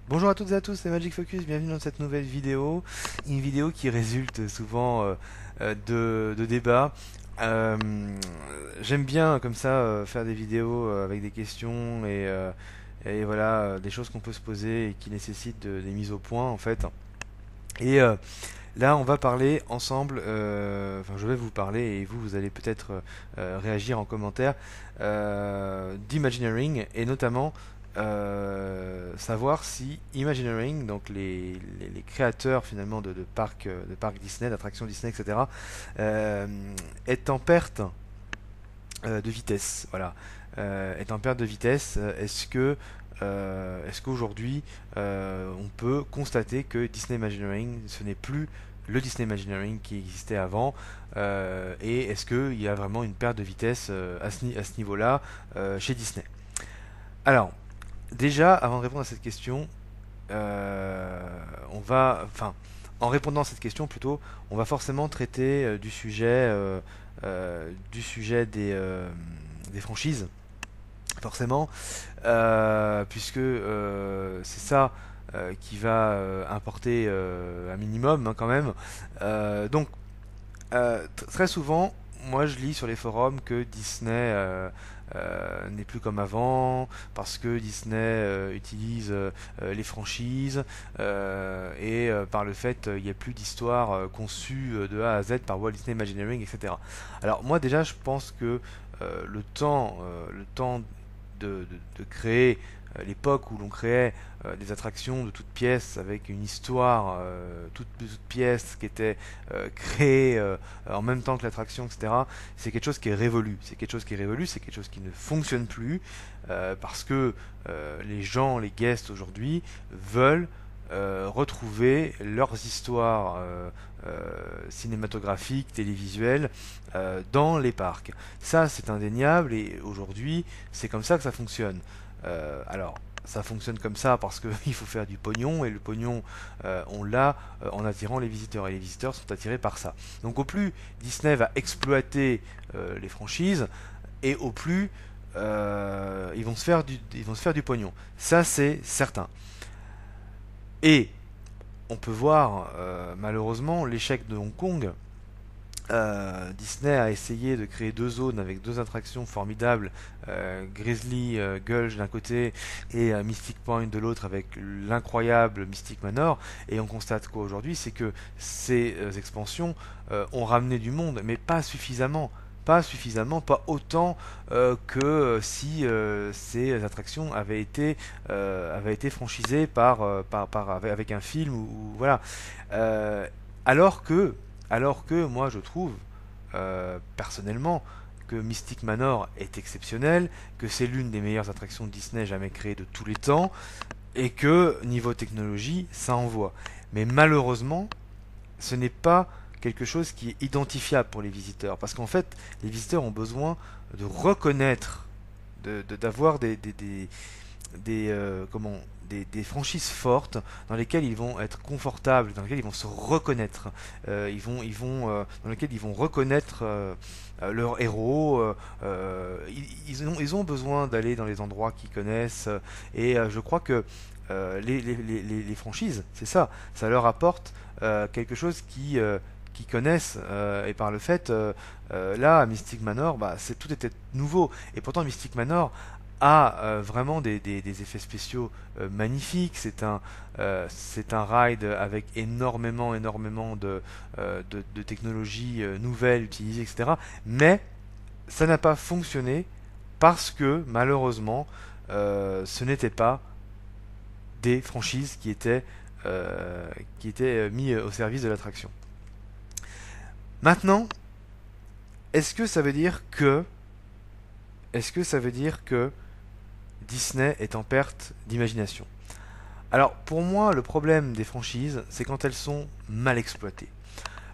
Bonjour à toutes et à tous, c'est Magic Focus, bienvenue dans cette nouvelle vidéo. Une vidéo qui résulte souvent de débats. Euh, J'aime bien comme ça faire des vidéos avec des questions et voilà, des choses qu'on peut se poser et qui nécessitent des mises au point en fait. Et là, on va parler ensemble, enfin je vais vous parler et vous allez peut-être réagir en commentaire d'Imagineering et notamment savoir si Imagineering, donc les créateurs finalement de parcs Disney, d'attractions Disney, etc., euh, est en perte de vitesse. Voilà. Est en perte de vitesse. Est-ce qu'aujourd'hui on peut constater que Disney Imagineering ce n'est plus le Disney Imagineering qui existait avant et est-ce qu'il y a vraiment une perte de vitesse à ce niveau-là chez Disney? Alors, déjà, avant de répondre à cette question, enfin, en répondant à cette question plutôt, on va forcément traiter du sujet des franchises, forcément, puisque c'est ça qui va importer un minimum hein, quand même. Très souvent, moi je lis sur les forums que Disney n'est plus comme avant, parce que Disney utilise les franchises, par le fait il n'y a plus d'histoire conçue de A à Z par Walt Disney Imagineering, etc. Alors moi déjà je pense que le temps de créer l'époque où l'on créait des attractions de toutes pièces avec une histoire de toutes pièces qui était créée en même temps que l'attraction, etc. C'est quelque chose qui est révolu. C'est quelque chose qui est révolu, c'est quelque chose qui ne fonctionne plus parce que les gens, les guests aujourd'hui veulent retrouver leurs histoires cinématographiques, télévisuelles dans les parcs. Ça, c'est indéniable et aujourd'hui, c'est comme ça que ça fonctionne. Alors, ça fonctionne comme ça parce qu'il faut faire du pognon et le pognon, on l'a en attirant les visiteurs et les visiteurs sont attirés par ça. Donc, au plus Disney va exploiter les franchises et au plus ils vont se faire du pognon. Ça, c'est certain. Et on peut voir malheureusement l'échec de Hong Kong. Disney a essayé de créer deux zones avec deux attractions formidables, Grizzly Gulch d'un côté et Mystic Point de l'autre avec l'incroyable Mystic Manor. Et on constate quoi aujourd'hui, c'est que ces expansions ont ramené du monde, mais pas suffisamment. Pas suffisamment, pas autant que si ces attractions avaient été franchisées avec un film voilà. Euh, alors que alors que moi je trouve personnellement que Mystic Manor est exceptionnel, que c'est l'une des meilleures attractions de Disney jamais créées de tous les temps, et que niveau technologie ça envoie. Mais malheureusement ce n'est pas quelque chose qui est identifiable pour les visiteurs, parce qu'en fait les visiteurs ont besoin de reconnaître, d'avoir comment, des franchises fortes dans lesquelles ils vont être confortables, dans lesquelles ils vont se reconnaître, dans lesquelles ils vont reconnaître leurs héros. Ils ont besoin d'aller dans les endroits qu'ils connaissent je crois que les franchises, c'est ça, ça leur apporte quelque chose qui connaissent et par le fait là à Mystic Manor bah, tout était nouveau et pourtant Mystic Manor a vraiment des effets spéciaux magnifiques. C'est un ride avec énormément de technologies nouvelles utilisées, etc. Mais ça n'a pas fonctionné parce que malheureusement, ce n'était pas des franchises qui étaient mis au service de l'attraction. Maintenant, est-ce que ça veut dire que, est-ce que ça veut dire que Disney est en perte d'imagination? Alors pour moi, le problème des franchises, c'est quand elles sont mal exploitées.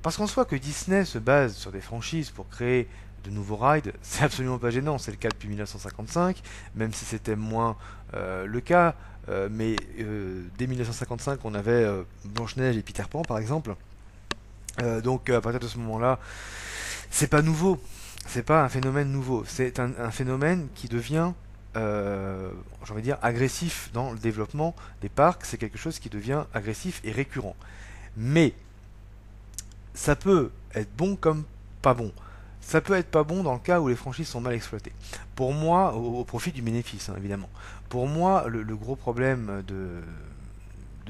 Parce qu'en soi, que Disney se base sur des franchises pour créer de nouveaux rides, c'est absolument pas gênant. C'est le cas depuis 1955, même si c'était moins le cas. Dès 1955, on avait Blanche-Neige et Peter Pan, par exemple. Donc à partir de ce moment-là, c'est pas nouveau. C'est pas un phénomène nouveau. C'est un phénomène qui devient j'ai envie de dire, agressif dans le développement des parcs. C'est quelque chose qui devient agressif et récurrent. Mais ça peut être bon comme pas bon. Ça peut être pas bon dans le cas où les franchises sont mal exploitées. Pour moi, au profit du bénéfice, hein, évidemment. Pour moi, le gros problème de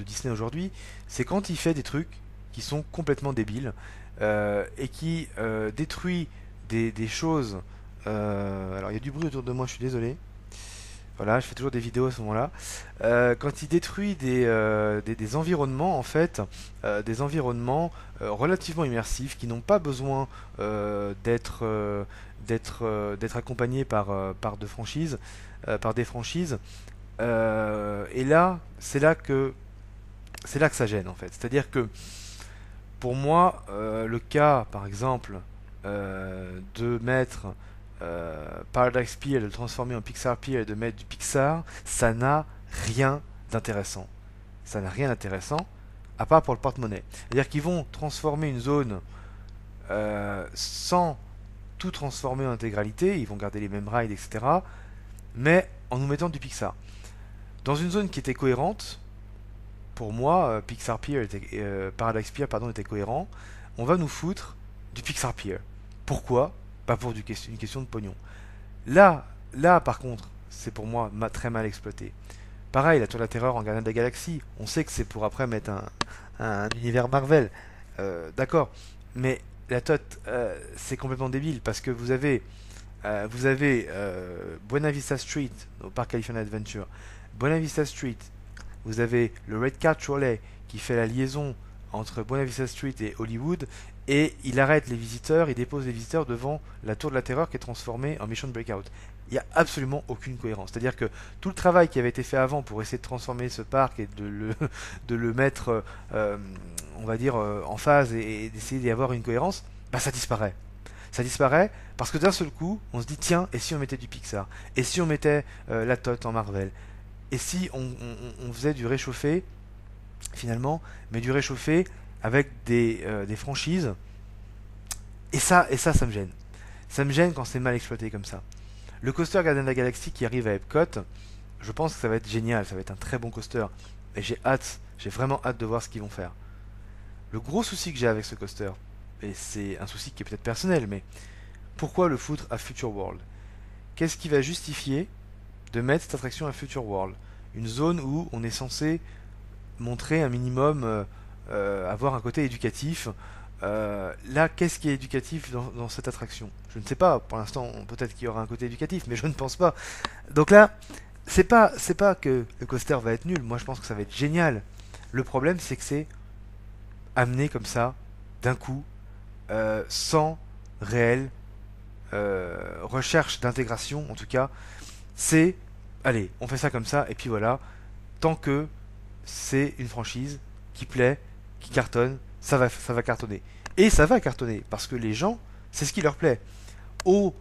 Disney aujourd'hui, c'est quand il fait des trucs qui sont complètement débiles et qui détruit des choses. Alors, il y a du bruit autour de moi, je suis désolé. Voilà, je fais toujours des vidéos à ce moment-là. Quand il détruit des environnements, en fait, des environnements relativement immersifs qui n'ont pas besoin d'être accompagnés par de franchises, par des franchises. Et là, c'est là que ça gêne en fait. C'est-à-dire que pour moi, le cas, par exemple, de mettre Paradise Pier, de le transformer en Pixar Pier et de mettre du Pixar, ça n'a rien d'intéressant. Ça n'a rien d'intéressant, à part pour le porte-monnaie. C'est-à-dire qu'ils vont transformer une zone sans tout transformer en intégralité, ils vont garder les mêmes rides, etc., mais en nous mettant du Pixar. Dans une zone qui était cohérente, pour moi, Paradise Pier pardon, était cohérent, on va nous foutre du Pixar Pier. Pourquoi? Pas pour une question de pognon. Là, par contre, c'est pour moi très mal exploité. Pareil, la Tour de la Terreur en Gardien de la Galaxie, on sait que c'est pour après mettre un univers Marvel. D'accord. Mais la TOT, c'est complètement débile parce que vous avez Buena Vista Street au parc California Adventure. Buena Vista Street, vous avez le Red Car Trolley qui fait la liaison entre Buena Vista Street et Hollywood et il arrête les visiteurs, il dépose les visiteurs devant la Tour de la Terreur qui est transformée en Mission Breakout. Il n'y a absolument aucune cohérence. C'est-à-dire que tout le travail qui avait été fait avant pour essayer de transformer ce parc et de le mettre, on va dire, en phase et d'essayer d'y avoir une cohérence, bah ça disparaît. Ça disparaît parce que d'un seul coup, on se dit tiens, et si on mettait du Pixar? Et si on mettait la TOT en Marvel? Et si on faisait du réchauffé, finalement, mais du réchauffé avec des franchises? Et ça me gêne. Ça me gêne quand c'est mal exploité comme ça. Le coaster Gardien de la Galaxie qui arrive à Epcot, je pense que ça va être génial, ça va être un très bon coaster. Et j'ai vraiment hâte de voir ce qu'ils vont faire. Le gros souci que j'ai avec ce coaster, et c'est un souci qui est peut-être personnel, mais pourquoi le foutre à Future World? Qu'est-ce qui va justifier de mettre cette attraction à Future World? Une zone où on est censé montrer un minimum, avoir un côté éducatif. Là, qu'est-ce qui est éducatif dans cette attraction? Je ne sais pas. Pour l'instant, peut-être qu'il y aura un côté éducatif, mais je ne pense pas. Donc là, c'est pas que le coaster va être nul. Moi, je pense que ça va être génial. Le problème, c'est que c'est amené comme ça, d'un coup, sans réelle recherche d'intégration, en tout cas. C'est, allez, on fait ça comme ça, et puis voilà. Tant que c'est une franchise qui plaît, qui cartonne, ça va cartonner. Et ça va cartonner, parce que les gens, c'est ce qui leur plaît. Au,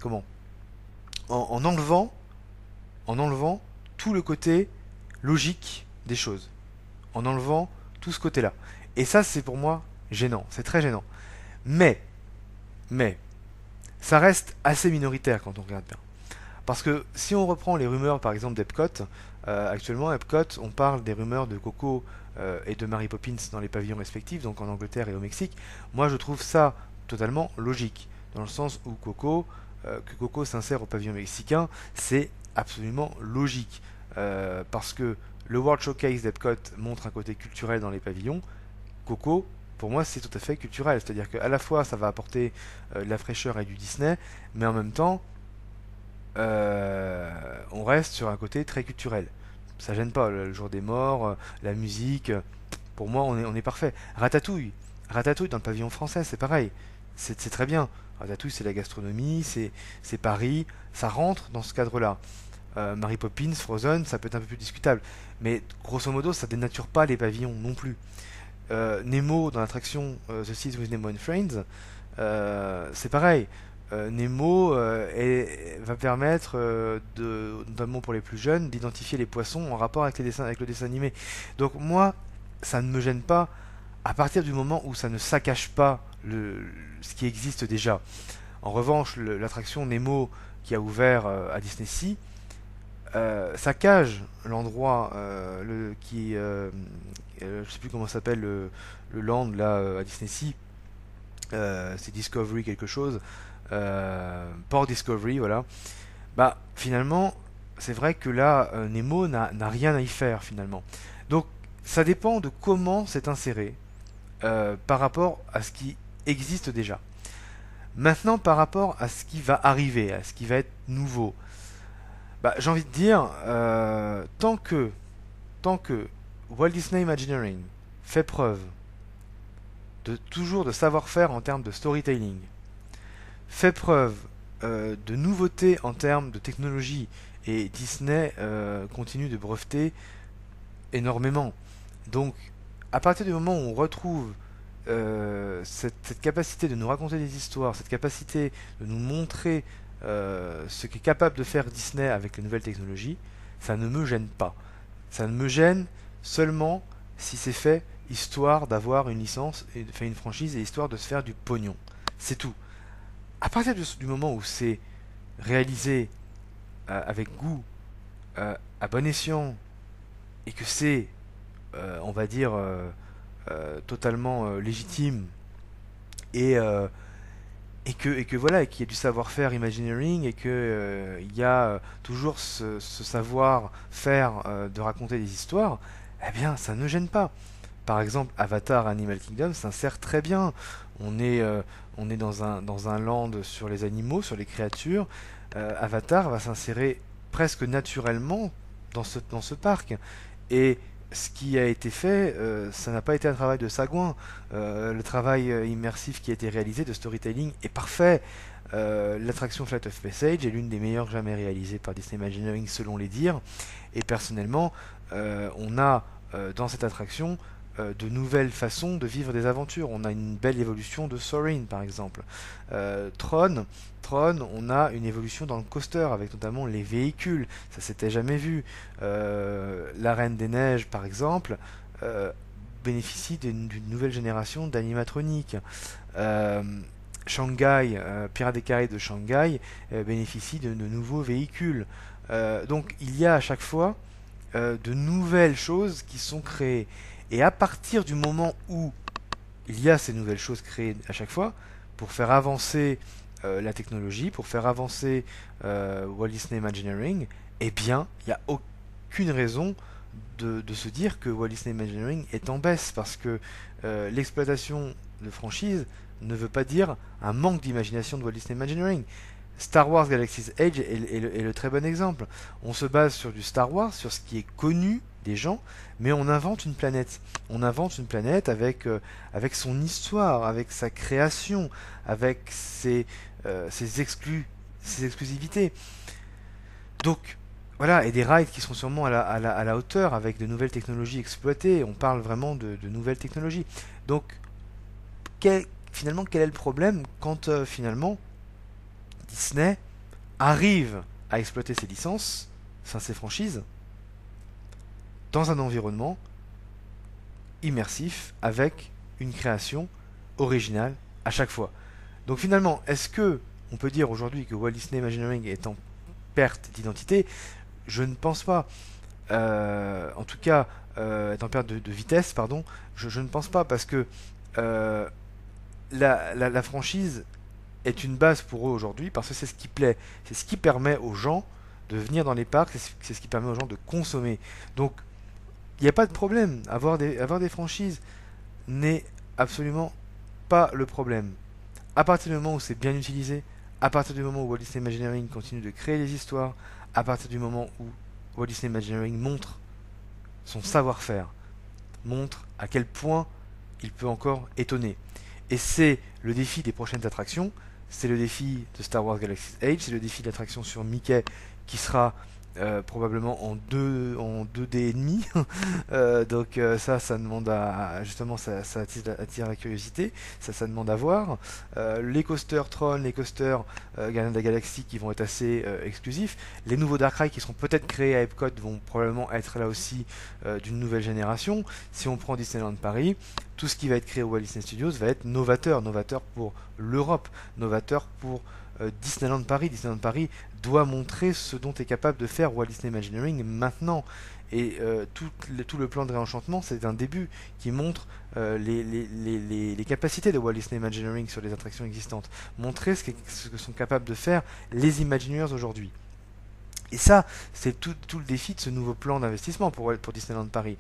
comment en enlevant tout le côté logique des choses, en enlevant tout ce côté-là. Et ça, c'est pour moi gênant, c'est très gênant. Mais, mais, ça reste assez minoritaire quand on regarde bien. Parce que si on reprend les rumeurs par exemple d'Epcot, actuellement Epcot, on parle des rumeurs de Coco et de Mary Poppins dans les pavillons respectifs, donc en Angleterre et au Mexique. Moi je trouve ça totalement logique, dans le sens où que Coco s'insère au pavillon mexicain, c'est absolument logique. Parce que le World Showcase d'Epcot montre un côté culturel dans les pavillons, Coco, pour moi, c'est tout à fait culturel. C'est-à-dire qu'à la fois, ça va apporter de la fraîcheur et du Disney, mais en même temps, on reste sur un côté très culturel. Ça gêne pas, le jour des morts, la musique, pour moi on est parfait. Ratatouille, Ratatouille dans le pavillon français, c'est pareil, c'est très bien. Ratatouille c'est la gastronomie, c'est Paris, ça rentre dans ce cadre-là. Mary Poppins, Frozen, ça peut être un peu plus discutable, mais grosso modo ça dénature pas les pavillons non plus. Nemo dans l'attraction The Seas with Nemo and Friends, c'est pareil. Nemo va permettre, notamment pour les plus jeunes, d'identifier les poissons en rapport avec le dessin animé. Donc moi, ça ne me gêne pas à partir du moment où ça ne saccage pas ce qui existe déjà. En revanche, l'attraction Nemo qui a ouvert à Disney Sea, ça cage l'endroit je sais plus comment ça s'appelle le land là à Disney Sea. C'est Discovery quelque chose, Port Discovery, voilà. Bah finalement, c'est vrai que là, Nemo n'a rien à y faire finalement. Donc ça dépend de comment c'est inséré par rapport à ce qui existe déjà. Maintenant, par rapport à ce qui va arriver, à ce qui va être nouveau, bah, j'ai envie de dire, tant que Walt Disney Imagineering fait preuve toujours de savoir-faire en termes de storytelling, fait preuve de nouveauté en termes de technologie, et Disney continue de breveter énormément. Donc, à partir du moment où on retrouve cette capacité de nous raconter des histoires, cette capacité de nous montrer ce qu'est capable de faire Disney avec les nouvelles technologies, ça ne me gêne pas. Ça ne me gêne seulement si c'est fait histoire d'avoir une licence, une franchise, et histoire de se faire du pognon. C'est tout. À partir du moment où c'est réalisé avec goût, à bon escient, et que c'est, on va dire, totalement légitime, et, et que voilà, qu'il y a du savoir-faire Imagineering, et que il y a toujours ce savoir-faire de raconter des histoires, eh bien, ça ne gêne pas. Par exemple, Avatar Animal Kingdom s'insère très bien. On est dans un land sur les animaux, sur les créatures. Avatar va s'insérer presque naturellement dans ce parc. Et ce qui a été fait, ça n'a pas été un travail de sagouin. Le travail immersif qui a été réalisé de storytelling est parfait. L'attraction Flight of Passage est l'une des meilleures jamais réalisées par Disney Imagineering selon les dires. Et personnellement, on a dans cette attraction de nouvelles façons de vivre des aventures. On a une belle évolution de Soarin' par exemple. Tron, on a une évolution dans le coaster avec notamment les véhicules. Ça s'était jamais vu. La Reine des Neiges par exemple bénéficie d'une nouvelle génération d'animatroniques. Shanghai, Pirates des Caraïbes de Shanghai bénéficie de nouveaux véhicules. Donc il y a à chaque fois de nouvelles choses qui sont créées. Et à partir du moment où il y a ces nouvelles choses créées à chaque fois, pour faire avancer la technologie, pour faire avancer Walt Disney Imagineering, eh bien, il n'y a aucune raison de se dire que Walt Disney Imagineering est en baisse, parce que l'exploitation de franchise ne veut pas dire un manque d'imagination de Walt Disney Imagineering. Star Wars Galaxy's Edge est le très bon exemple. On se base sur du Star Wars, sur ce qui est connu des gens, mais on invente une planète. On invente une planète avec son histoire, avec sa création, avec ses exclusivités. Donc, voilà, et des rides qui sont sûrement à la hauteur, avec de nouvelles technologies exploitées. On parle vraiment de nouvelles technologies. Donc, finalement, quel est le problème quand finalement Disney arrive à exploiter ses licences, ses franchises, dans un environnement immersif avec une création originale à chaque fois. Donc finalement, est-ce que on peut dire aujourd'hui que Walt Disney Imagineering est en perte d'identité? Je ne pense pas. En tout cas, est en perte de vitesse, pardon. Je ne pense pas, parce que la franchise est une base pour eux aujourd'hui, parce que c'est ce qui plaît, c'est ce qui permet aux gens de venir dans les parcs, c'est ce qui permet aux gens de consommer. Donc, il n'y a pas de problème. Avoir des franchises n'est absolument pas le problème. À partir du moment où c'est bien utilisé, à partir du moment où Walt Disney Imagineering continue de créer des histoires, à partir du moment où Walt Disney Imagineering montre son savoir-faire, montre à quel point il peut encore étonner. Et c'est le défi des prochaines attractions, c'est le défi de Star Wars Galaxy's Edge, c'est le défi de l'attraction sur Mickey qui sera probablement en 2D et demi. Donc ça demande justement ça attire la curiosité, ça demande à voir. Les coasters Tron, les coasters Guardians de la Galaxie qui vont être assez exclusifs. Les nouveaux Darkrai qui seront peut-être créés à Epcot vont probablement être là aussi d'une nouvelle génération. Si on prend Disneyland Paris, tout ce qui va être créé au Walt Disney Studios va être novateur pour l'Europe, novateur pour Disneyland Paris. Disneyland Paris doit montrer ce dont est capable de faire Walt Disney Imagineering maintenant. Et tout le plan de réenchantement, c'est un début qui montre les capacités de Walt Disney Imagineering sur les attractions existantes. Montrer ce que sont capables de faire les Imagineers aujourd'hui. Et ça, c'est tout le défi de ce nouveau plan d'investissement pour Disneyland Paris.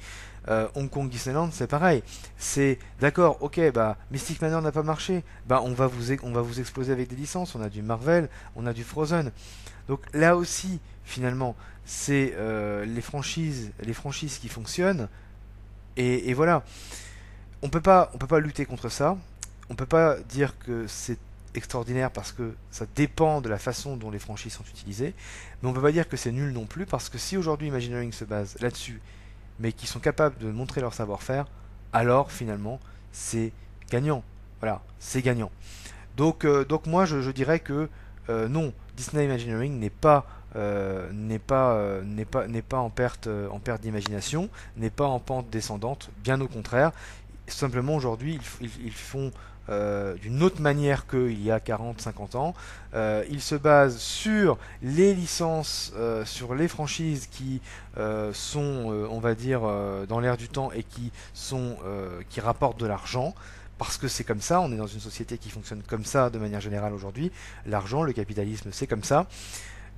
Hong Kong Disneyland, c'est pareil. C'est d'accord, ok, bah Mystic Manor n'a pas marché, bah on va vous exploser avec des licences. On a du Marvel, on a du Frozen. Donc là aussi, finalement, c'est les franchises qui fonctionnent. Et voilà, on peut pas lutter contre ça. On peut pas dire que c'est extraordinaire parce que ça dépend de la façon dont les franchises sont utilisées, mais on peut pas dire que c'est nul non plus parce que si aujourd'hui Imagineering se base là-dessus, mais qu'ils sont capables de montrer leur savoir-faire, alors finalement c'est gagnant. Voilà, c'est gagnant. Donc moi je dirais que non, Disney Imagineering n'est pas en perte d'imagination, n'est pas en pente descendante, bien au contraire. Simplement aujourd'hui ils font d'une autre manière qu'il y a 40-50 ans. Ils se basent sur les licences, sur les franchises qui sont, on va dire, dans l'air du temps et qui rapportent de l'argent. Parce que c'est comme ça, on est dans une société qui fonctionne comme ça de manière générale aujourd'hui. L'argent, le capitalisme, c'est comme ça.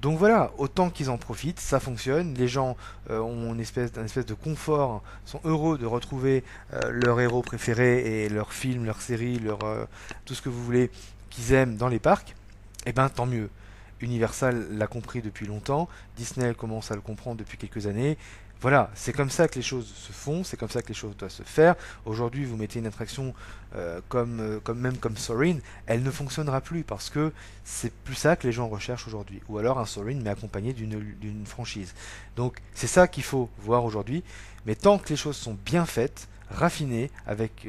Donc voilà, autant qu'ils en profitent, ça fonctionne, les gens ont une espèce de confort, sont heureux de retrouver leur héros préféré et leurs films, leurs séries, tout ce que vous voulez qu'ils aiment dans les parcs, et ben tant mieux. Universal l'a compris depuis longtemps, Disney commence à le comprendre depuis quelques années. Voilà, c'est comme ça que les choses se font, c'est comme ça que les choses doivent se faire. Aujourd'hui, vous mettez une attraction comme Soarin', elle ne fonctionnera plus parce que c'est plus ça que les gens recherchent aujourd'hui. Ou alors un Soarin' mais accompagné d'une franchise. Donc c'est ça qu'il faut voir aujourd'hui. Mais tant que les choses sont bien faites, raffinées, avec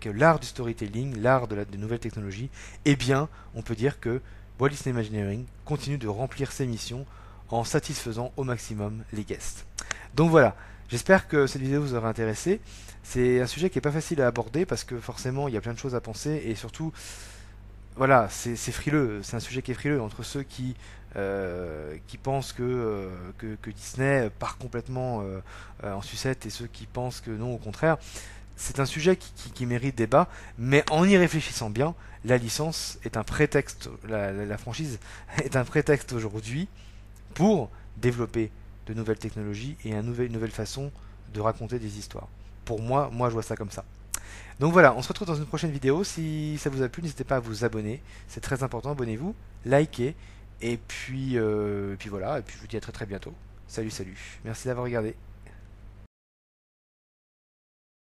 l'art du storytelling, l'art des nouvelles technologies, eh bien, on peut dire que Walt Disney Imagineering continue de remplir ses missions en satisfaisant au maximum les guests. Donc voilà, j'espère que cette vidéo vous aura intéressé. C'est un sujet qui n'est pas facile à aborder parce que forcément il y a plein de choses à penser et surtout, voilà, c'est frileux, c'est un sujet qui est frileux entre ceux qui pensent que Disney part complètement en sucette et ceux qui pensent que non, au contraire. C'est un sujet qui mérite débat, mais en y réfléchissant bien, la licence est un prétexte, la franchise est un prétexte aujourd'hui pour développer de nouvelles technologies et une nouvelle façon de raconter des histoires. Pour moi, je vois ça comme ça. Donc voilà, on se retrouve dans une prochaine vidéo. Si ça vous a plu, n'hésitez pas à vous abonner. C'est très important, abonnez-vous, likez. Et puis voilà, et puis je vous dis à très très bientôt. Salut, salut. Merci d'avoir regardé.